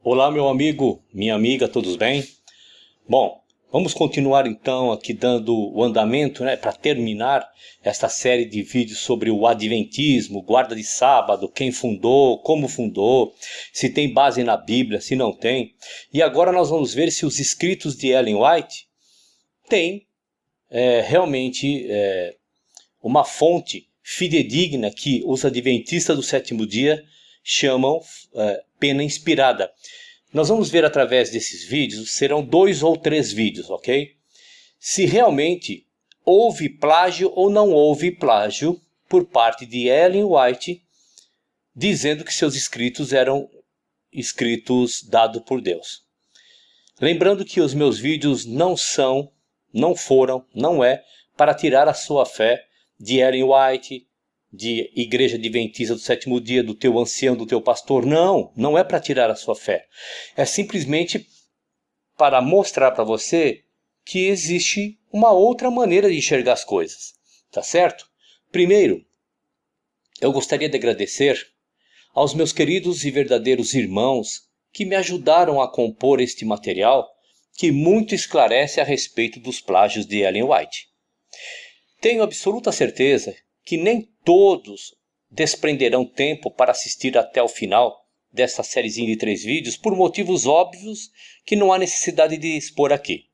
Olá, meu amigo, minha amiga, todos bem? Bom, vamos continuar então aqui dando o andamento, para terminar esta série de vídeos sobre o Adventismo, guarda de sábado, quem fundou, como fundou, se tem base na Bíblia, se não tem. E agora nós vamos ver se os escritos de Ellen White têm realmente uma fonte fidedigna que os adventistas do sétimo dia chamam pena inspirada. Nós vamos ver através desses vídeos, serão 2 ou 3 vídeos, ok? Se realmente houve plágio ou não houve plágio por parte de Ellen White, dizendo que seus escritos eram escritos dados por Deus. Lembrando que os meus vídeos não é para tirar a sua fé de Ellen White, de Igreja Adventista do sétimo dia, do teu ancião, do teu pastor. Não é para tirar a sua fé. É simplesmente para mostrar para você que existe uma outra maneira de enxergar as coisas. Tá certo? Primeiro, eu gostaria de agradecer aos meus queridos e verdadeiros irmãos que me ajudaram a compor este material que muito esclarece a respeito dos plágios de Ellen White. Tenho absoluta certeza que nem todos desprenderão tempo para assistir até o final dessa sériezinha de 3 vídeos por motivos óbvios que não há necessidade de expor aqui.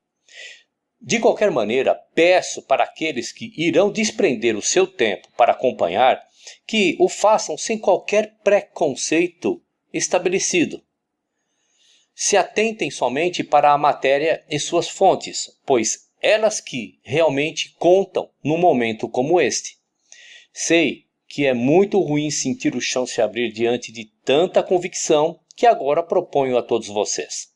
De qualquer maneira, peço para aqueles que irão desprender o seu tempo para acompanhar que o façam sem qualquer preconceito estabelecido. Se atentem somente para a matéria e suas fontes, pois elas que realmente contam num momento como este. Sei que é muito ruim sentir o chão se abrir diante de tanta convicção que agora proponho a todos vocês.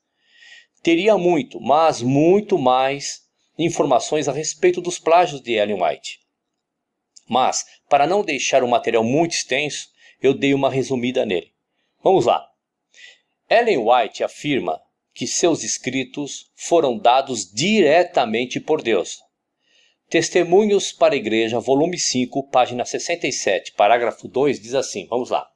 Teria muito, mas muito mais informações a respeito dos plágios de Ellen White. Mas, para não deixar o material muito extenso, eu dei uma resumida nele. Vamos lá. Ellen White afirma que seus escritos foram dados diretamente por Deus. Testemunhos para a Igreja, volume 5, página 67, parágrafo 2, diz assim, vamos lá.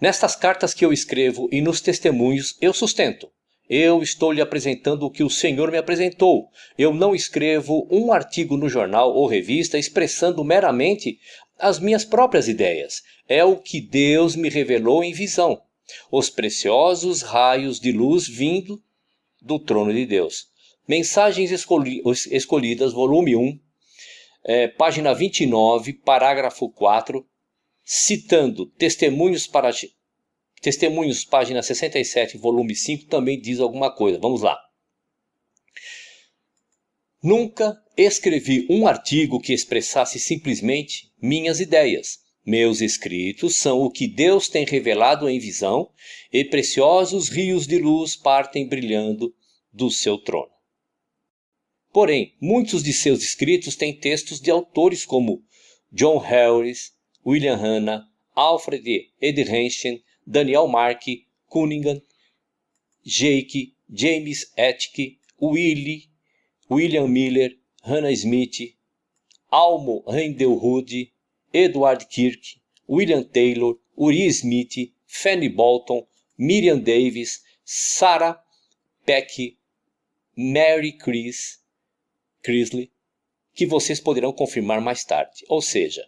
Nestas cartas que eu escrevo e nos testemunhos eu sustento. Eu estou lhe apresentando o que o Senhor me apresentou. Eu não escrevo um artigo no jornal ou revista expressando meramente as minhas próprias ideias. É o que Deus me revelou em visão. Os preciosos raios de luz vindo do trono de Deus. Mensagens escolhidas, volume 1, página 29, parágrafo 4, citando Testemunhos, página 67, volume 5, também diz alguma coisa. Vamos lá. Nunca escrevi um artigo que expressasse simplesmente minhas ideias. Meus escritos são o que Deus tem revelado em visão, e preciosos rios de luz partem brilhando do seu trono. Porém, muitos de seus escritos têm textos de autores como John Harris, William Hanna, Alfred Edelhenschen, Daniel Mark, Cunningham, Jake, James Etke, William Miller, Hannah Smith, Almo Rendelhud, Edward Kirk, William Taylor, Uri Smith, Fanny Bolton, Miriam Davis, Sarah Peck, Mary Chrisley, que vocês poderão confirmar mais tarde. Ou seja,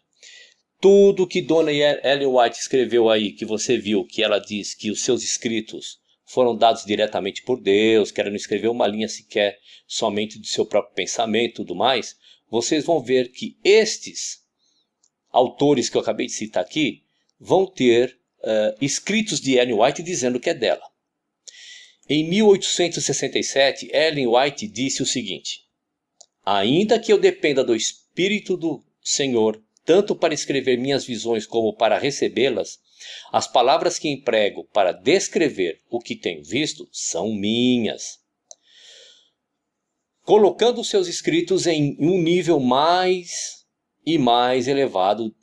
tudo que Dona Ellen White escreveu aí, que você viu, que ela diz que os seus escritos foram dados diretamente por Deus, que ela não escreveu uma linha sequer somente do seu próprio pensamento e tudo mais, vocês vão ver que estes autores que eu acabei de citar aqui vão ter escritos de Ellen White dizendo que é dela. Em 1867, Ellen White disse o seguinte: ainda que eu dependa do Espírito do Senhor, tanto para escrever minhas visões como para recebê-las, as palavras que emprego para descrever o que tenho visto são minhas. Colocando seus escritos em um nível mais e mais elevado,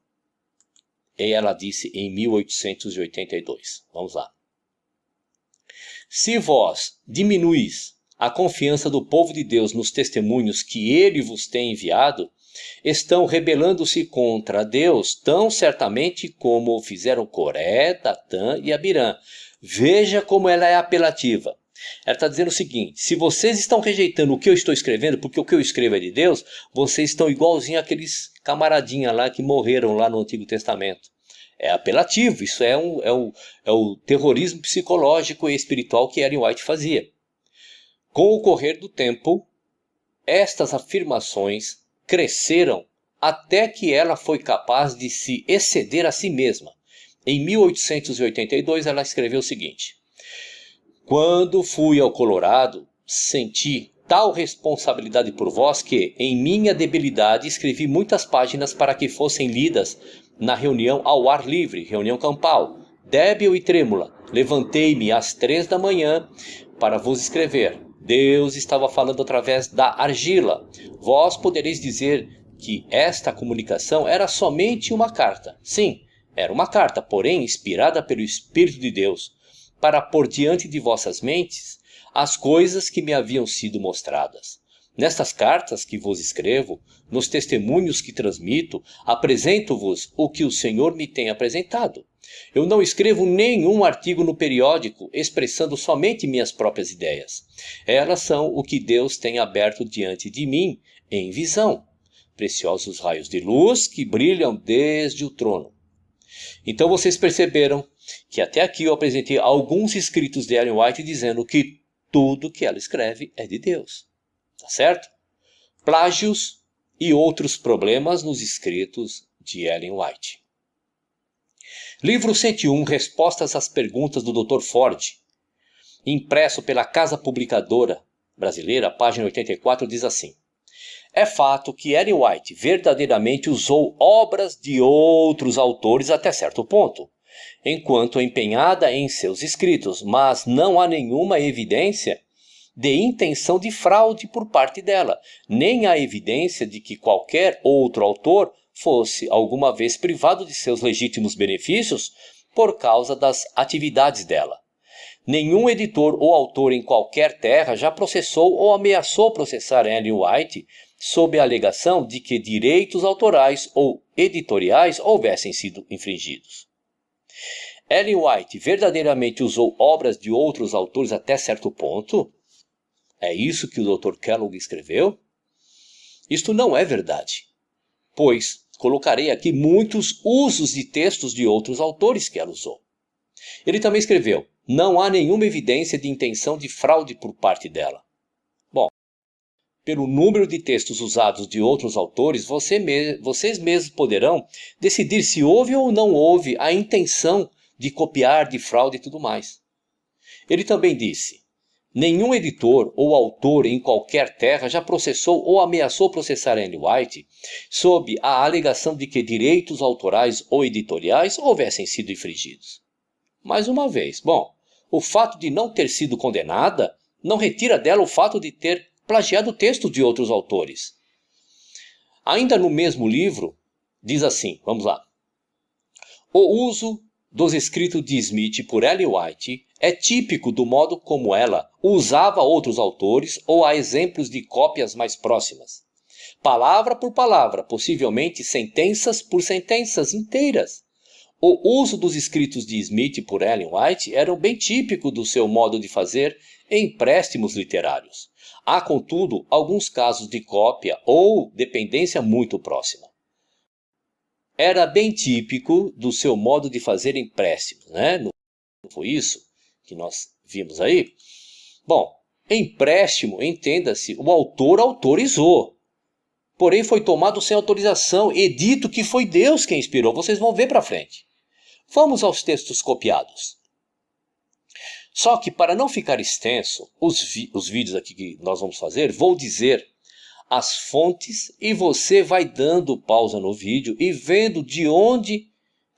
ela disse em 1882. Vamos lá. Se vós diminuís a confiança do povo de Deus nos testemunhos que ele vos tem enviado, estão rebelando-se contra Deus tão certamente como o fizeram Coré, Datã e Abirã. Veja como ela é apelativa. Ela está dizendo o seguinte: se vocês estão rejeitando o que eu estou escrevendo, porque o que eu escrevo é de Deus, vocês estão igualzinho àqueles camaradinha lá que morreram lá no Antigo Testamento. É apelativo, isso é o terrorismo psicológico e espiritual que Ellen White fazia. Com o correr do tempo, estas afirmações cresceram até que ela foi capaz de se exceder a si mesma. Em 1882 ela escreveu o seguinte: quando fui ao Colorado, senti tal responsabilidade por vós que, em minha debilidade, escrevi muitas páginas para que fossem lidas na reunião ao ar livre, reunião campal. Débil e trêmula, levantei-me às 3 da manhã para vos escrever. Deus estava falando através da argila. Vós podereis dizer que esta comunicação era somente uma carta. Sim, era uma carta, porém inspirada pelo Espírito de Deus, para pôr diante de vossas mentes as coisas que me haviam sido mostradas. Nestas cartas que vos escrevo, nos testemunhos que transmito, apresento-vos o que o Senhor me tem apresentado. Eu não escrevo nenhum artigo no periódico expressando somente minhas próprias ideias. Elas são o que Deus tem aberto diante de mim em visão. Preciosos raios de luz que brilham desde o trono. Então vocês perceberam que até aqui eu apresentei alguns escritos de Ellen White dizendo que tudo que ela escreve é de Deus. Tá certo? Plágios e outros problemas nos escritos de Ellen White. Livro 101, Respostas às Perguntas do Dr. Ford, impresso pela Casa Publicadora Brasileira, página 84, diz assim: é fato que Ellen White verdadeiramente usou obras de outros autores até certo ponto, enquanto empenhada em seus escritos, mas não há nenhuma evidência de intenção de fraude por parte dela, nem há evidência de que qualquer outro autor fosse alguma vez privado de seus legítimos benefícios por causa das atividades dela. Nenhum editor ou autor em qualquer terra já processou ou ameaçou processar Ellen White sob a alegação de que direitos autorais ou editoriais houvessem sido infringidos. Ellen White verdadeiramente usou obras de outros autores até certo ponto? É isso que o Dr. Kellogg escreveu? Isto não é verdade, pois colocarei aqui muitos usos de textos de outros autores que ela usou. Ele também escreveu: não há nenhuma evidência de intenção de fraude por parte dela. Bom, pelo número de textos usados de outros autores, vocês mesmos poderão decidir se houve ou não houve a intenção de copiar, de fraude e tudo mais. Ele também disse: nenhum editor ou autor em qualquer terra já processou ou ameaçou processar Ellen White sob a alegação de que direitos autorais ou editoriais houvessem sido infringidos. Mais uma vez, bom, o fato de não ter sido condenada não retira dela o fato de ter plagiado textos de outros autores. Ainda no mesmo livro, diz assim, vamos lá: o uso dos escritos de Smith por Ellen White é típico do modo como ela usava outros autores ou há exemplos de cópias mais próximas. Palavra por palavra, possivelmente sentenças por sentenças inteiras. O uso dos escritos de Smith por Ellen White era bem típico do seu modo de fazer empréstimos literários. Há, contudo, alguns casos de cópia ou dependência muito próxima. Era bem típico do seu modo de fazer empréstimos, né? Não foi isso que nós vimos aí? Bom, empréstimo, entenda-se, o autor autorizou. Porém foi tomado sem autorização e dito que foi Deus quem inspirou. Vocês vão ver para frente. Vamos aos textos copiados. Só que para não ficar extenso, os vídeos aqui que nós vamos fazer, vou dizer as fontes e você vai dando pausa no vídeo e vendo de onde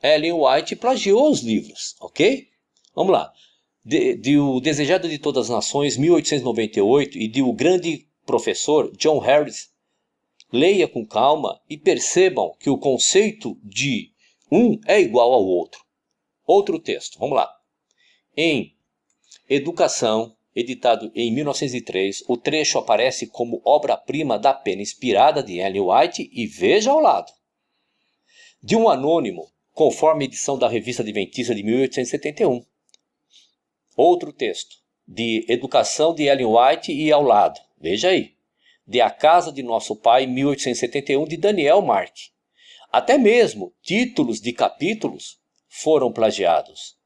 Ellen White plagiou os livros, ok? Vamos lá. De O Desejado de Todas as Nações, 1898, e de O Grande Professor, John Harris. Leia com calma e percebam que o conceito de um é igual ao outro. Outro texto, vamos lá. Em Educação, editado em 1903, o trecho aparece como obra-prima da pena inspirada de Ellen White e veja ao lado. De um anônimo, conforme a edição da Revista Adventista de 1871. Outro texto, de Educação de Ellen White e ao lado, veja aí, de A Casa de Nosso Pai, 1871, de Daniel Mark. Até mesmo títulos de capítulos foram plagiados.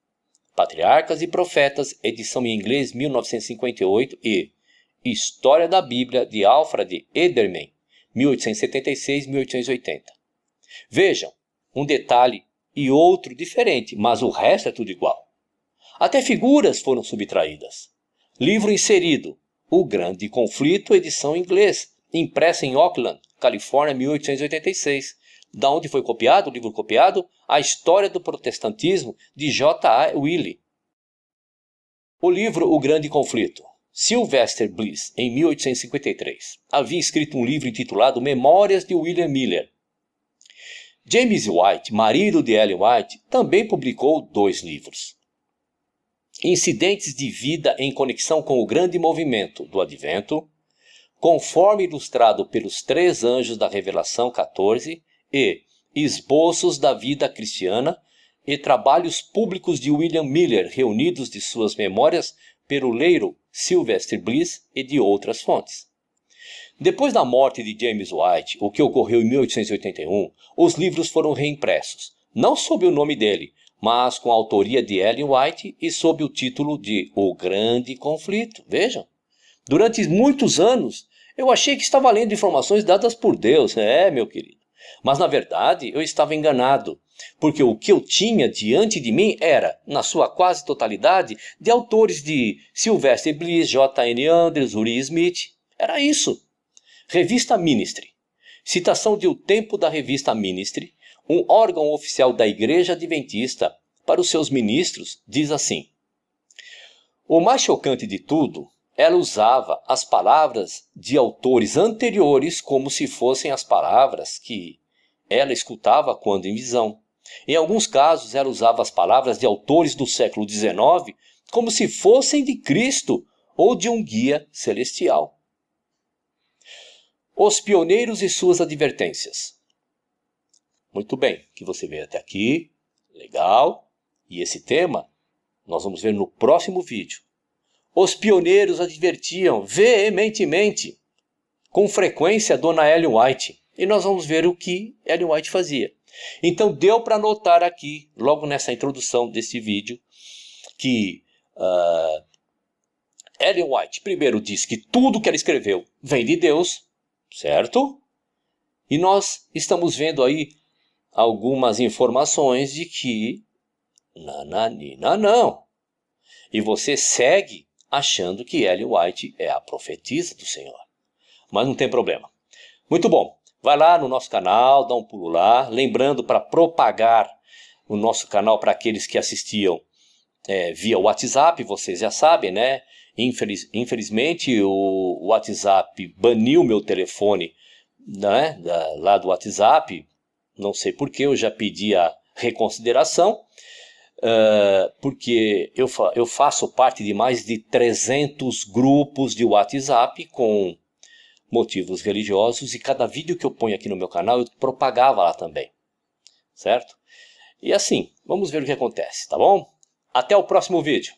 Patriarcas e Profetas, edição em inglês, 1958, e História da Bíblia, de Alfred Ederman, 1876-1880. Vejam, um detalhe e outro diferente, mas o resto é tudo igual. Até figuras foram subtraídas. Livro inserido, O Grande Conflito, edição em inglês, impressa em Oakland, Califórnia, 1886. Da onde foi copiado, o livro copiado? A História do Protestantismo, de J.A. Wiley. O livro O Grande Conflito. Sylvester Bliss, em 1853, havia escrito um livro intitulado Memórias de William Miller. James White, marido de Ellen White, também publicou 2 livros. Incidentes de vida em conexão com o grande movimento do Advento, conforme ilustrado pelos 3 anjos da Revelação 14 e Esboços da Vida Cristiana e trabalhos públicos de William Miller reunidos de suas memórias pelo leiro Sylvester Bliss e de outras fontes. Depois da morte de James White, o que ocorreu em 1881, os livros foram reimpressos, não sob o nome dele, mas com a autoria de Ellen White e sob o título de O Grande Conflito. Vejam, durante muitos anos eu achei que estava lendo informações dadas por Deus, meu querido. Mas na verdade eu estava enganado, porque o que eu tinha diante de mim era, na sua quase totalidade, de autores de Sylvester Bliss, J.N. Andrews, Uri Smith. Era isso. Revista Ministry. Citação de O Tempo da Revista Ministry, um órgão oficial da Igreja Adventista, para os seus ministros, diz assim: o mais chocante de tudo, ela usava as palavras de autores anteriores como se fossem as palavras que ela escutava quando em visão. Em alguns casos, ela usava as palavras de autores do século XIX como se fossem de Cristo ou de um guia celestial. Os pioneiros e suas advertências. Muito bem, que você veio até aqui, legal. E esse tema nós vamos ver no próximo vídeo. Os pioneiros advertiam veementemente, com frequência, a dona Ellen White. E nós vamos ver o que Ellen White fazia. Então deu para notar aqui, logo nessa introdução desse vídeo, que Ellen White primeiro diz que tudo que ela escreveu vem de Deus, certo? E nós estamos vendo aí algumas informações de que nananina não. E você segue achando que Ellen White é a profetisa do Senhor. Mas não tem problema. Muito bom. Vai lá no nosso canal, dá um pulo lá. Lembrando para propagar o nosso canal para aqueles que assistiam via WhatsApp, vocês já sabem, né? Infelizmente o WhatsApp baniu meu telefone, né? Lá do WhatsApp. Não sei porquê, eu já pedi a reconsideração. Porque eu faço parte de mais de 300 grupos de WhatsApp com motivos religiosos, e cada vídeo que eu ponho aqui no meu canal eu propagava lá também, certo? E assim, vamos ver o que acontece, tá bom? Até o próximo vídeo.